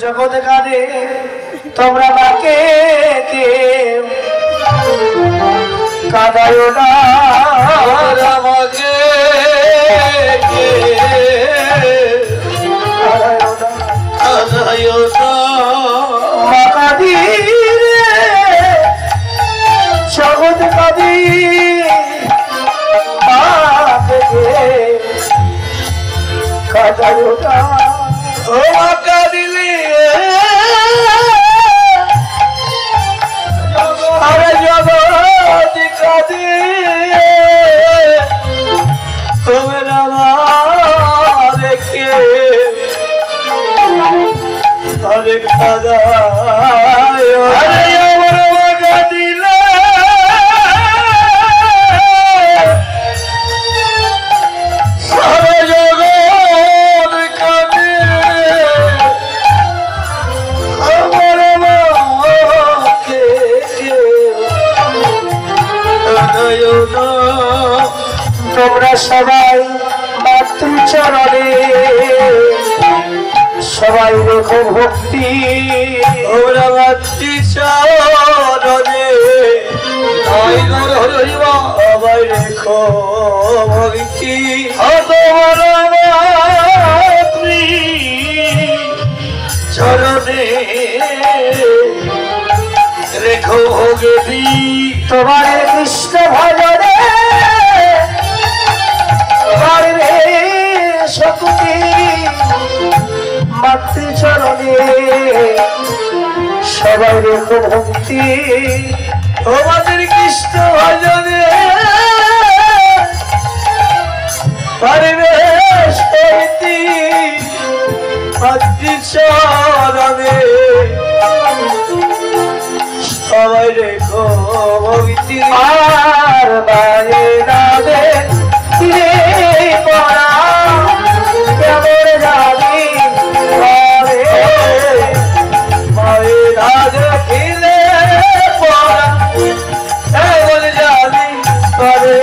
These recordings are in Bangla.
জগৎ কাঁদে তোমরা মাকে কাঁদায় না আমাকে মা কাঁদি জগৎ কাঁদি কাঁদায় না ও মা কাঁদিলে আরে জগৎ কাঁদি তোমরা রেখে আরে কাঁদায় আরে আমার মা কাঁদিলে সারা জগৎ কাঁদে আমার মাকে তোমরা সবাই মাতৃচরণে সবাই রেখো ভক্তি ওরা মাতৃচরণে সবাই রেখো ভক্তি তোমার মাতৃ চরণে রেখো ভক্তি তোমার কৃষ্ণ ভজনে শক্তি মাতৃচরণে সবাই রেখো ভক্তি তোমাদের কৃষ্ণ ভজনে পরিবেশ শক্তি মাতৃচরণে সবাই রেখো ভক্তি আর বাইরে যাবে ফিরে পড়া কেমন যাবি ঘরে মায়ের রাজে ফিরে পড়া কেমন যাবি ঘরে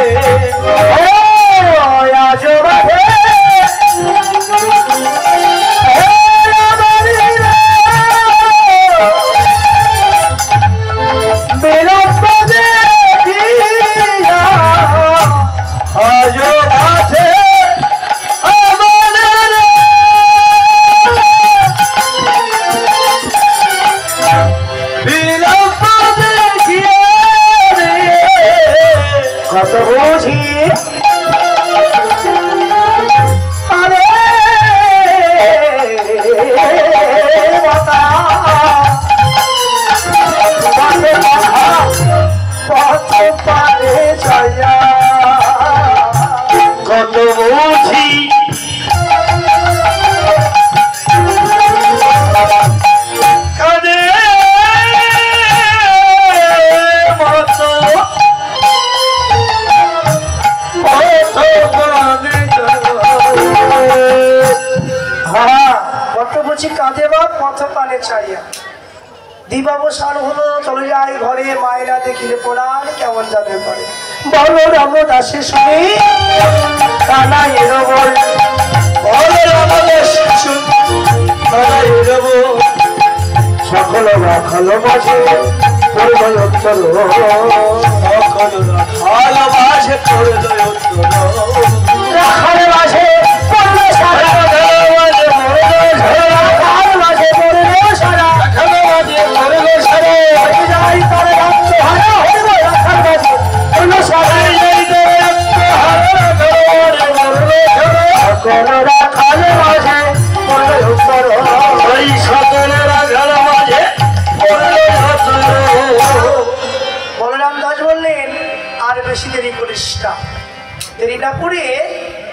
আজ বাধে কত বুঝি আরে পথ পারে ছায়া কত বুঝি কাঁদে মতো কত বুঝি কাঁদে বা পথ পানে ছাইয়া দিবাবসান হলো চলে যায় ঘরে মায়েরা দেখিলে পোড়ার কেমন যাবে পরে বলো রাম দাসে শুনি কানা এলো বল বলো রাম দাস কানা এলো সকল রাখাল মাঝে পরিময় অন্তর সকল রাখাল মাঝে পরিময় অন্তর রাখাল মাঝে পরিময় সারা রাখাল মাঝে পরিময় সারা রাখাল মাঝে পরিময় সারা যাই তারে রক্ত হারা হইব রাখাল মাঝে পরিময় সারা যাই তারে রক্ত হারা সকল রাখাল মাঝে পরিময় অন্তর ওই সকল রাখাল মাঝে বলরাম দাস বললেন আর বেশি দেরি করিস না, দেরি না করে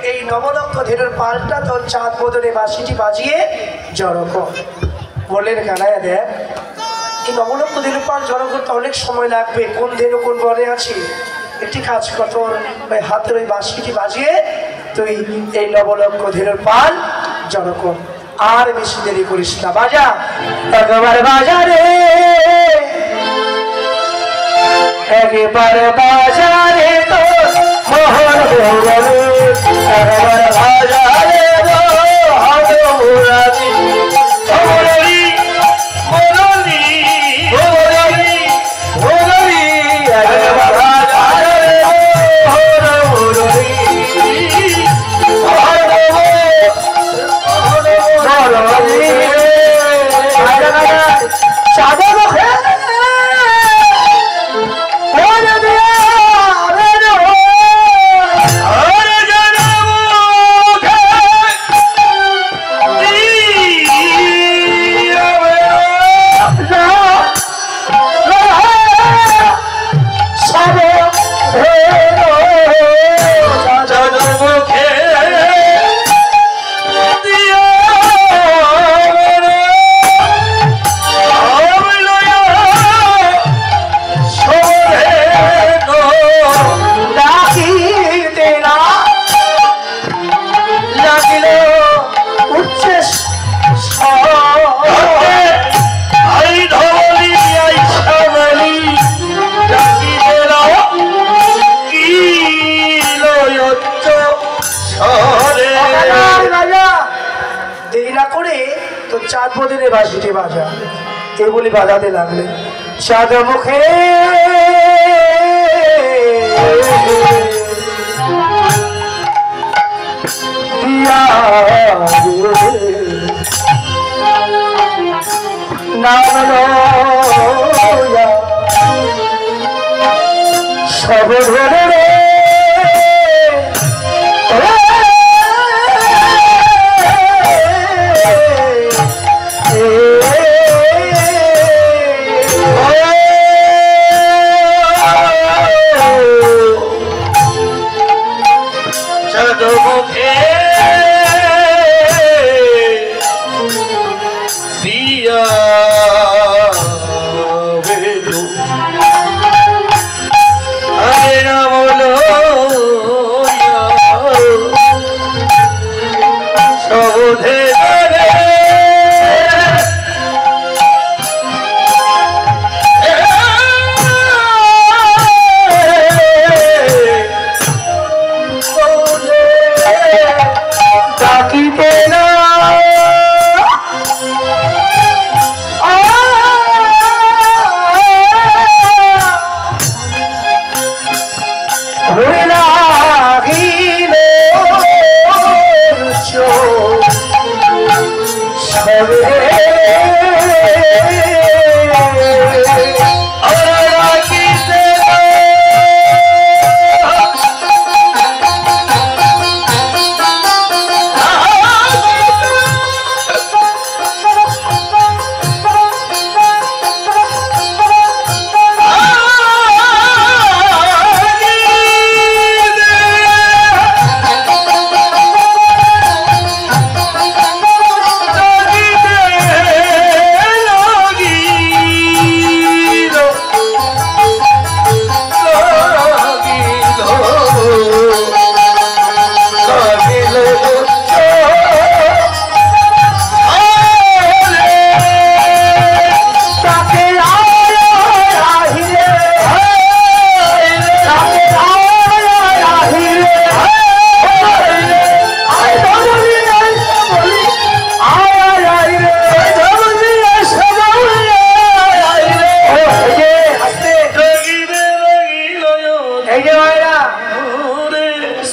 এই নবলক্ষ ধেনুর পালটা তোর চাঁদ বদলে বাঁশিটি বাজিয়ে জড়ো কর। বললেন কানাইয়া দেখ এই নবলক্ষ ধেনুর পাল জড়ো করতে অনেক সময় লাগবে, কোন ধেনু কোন বনে আছে, একটি কাজ কর তোর ওই হাতের ওই বাঁশিটি বাজিয়ে তুই এই নবলক্ষ ধেনুর পাল জড়ো কর, আর বেশি দেরি করিস না, বাজা একেবারে বাজারে একেবারে বাজারে তো মোহন ভোগাবে একেবারে বাজারে তো হবে মুরাদি বদিনে বাঁশিটি বাজা। এই বলি বাজাতে লাগলেন। চাঁদ মুখে সব ধরে রে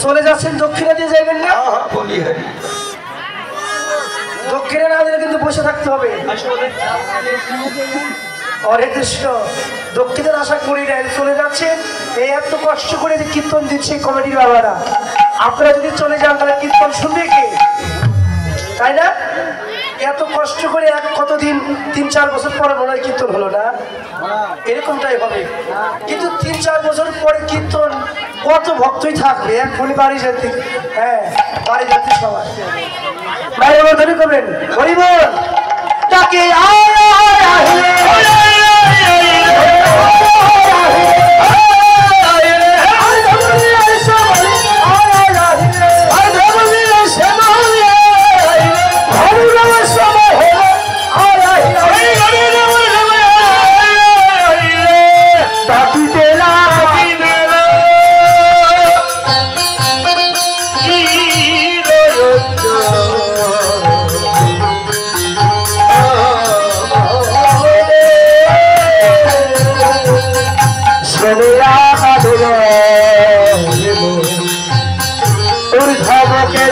চলে যাচ্ছেন দক্ষিণে দিয়ে যাবেন না? দক্ষিণে না দিলে কিন্তু বসে থাকতে হবে। হরে কৃষ্ণ। দক্ষিণের আশা করি না, চলে যাচ্ছেন। এই এত কষ্ট করে যে কীর্তন দিচ্ছে কমিটির বাবারা, আপনারা যদি চলে যান তাহলে কীর্তন শুনবে কে? তাই না? এত কষ্ট করে কতদিন ৩-৪ বছর পরে মনে হয় কীর্তন হলো না, এরকমটাই হবে। কিন্তু ৩-৪ বছর পরে কীর্তন কত ভক্তই থাকবে, এখনই বাড়ি যেতে। হ্যাঁ, বাড়ি যেতে সবাই বাইরে ধরে করবেন। হরিবল তাকে ऊर्ध्व के